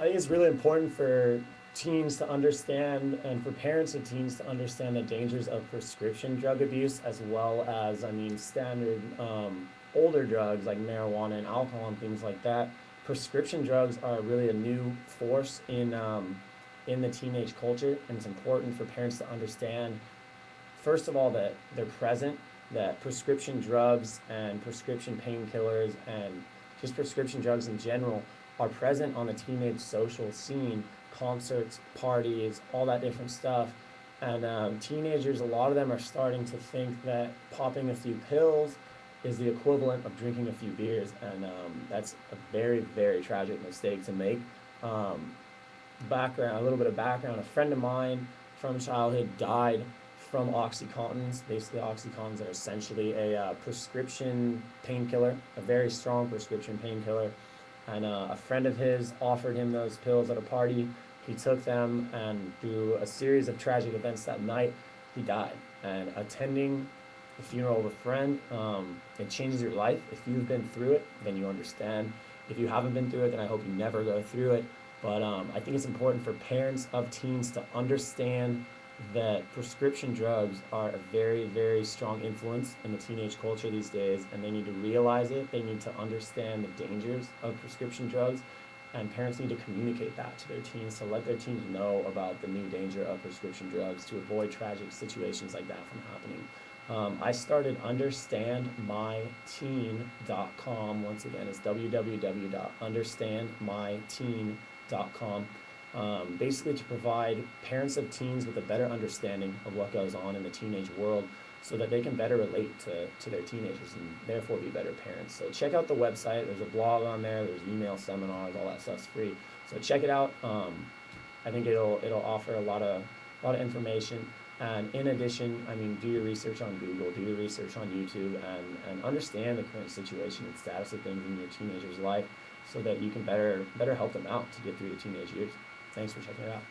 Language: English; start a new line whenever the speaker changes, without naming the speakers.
I think it's really important for teens to understand and for parents of teens to understand the dangers of prescription drug abuse as well as, I mean, standard older drugs like marijuana and alcohol and things like that. Prescription drugs are really a new force in the teenage culture, and it's important for parents to understand, first of all, that they're present, that prescription drugs and prescription painkillers and just prescription drugs in general are present on the teenage social scene, concerts, parties, all that different stuff. And teenagers, a lot of them are starting to think that popping a few pills is the equivalent of drinking a few beers, and that's a very, very tragic mistake to make. Um, Background, a little bit of background. A friend of mine from childhood died from OxyContins. Basically, OxyContins are essentially a prescription painkiller, a very strong prescription painkiller. And a friend of his offered him those pills at a party. He took them, and through a series of tragic events that night, he died. And attending the funeral of a friend, it changes your life. If you've been through it, then you understand. If you haven't been through it, then I hope you never go through it. But I think it's important for parents of teens to understand that prescription drugs are a very, very strong influence in the teenage culture these days, and they need to realize it. They need to understand the dangers of prescription drugs, and parents need to communicate that to their teens to let their teens know about the new danger of prescription drugs to avoid tragic situations like that from happening. I started understandmyteen.com. Once again, it's www.understandmyteen.com. Basically to provide parents of teens with a better understanding of what goes on in the teenage world so that they can better relate to their teenagers and therefore be better parents. So check out the website. There's a blog on there. There's email seminars. All that stuff's free. So check it out. I think it'll offer a lot of information. And in addition, I mean, do your research on Google, do your research on YouTube, and understand the current situation and status of things in your teenager's life so that you can better help them out to get through the teenage years. Thanks for checking it out.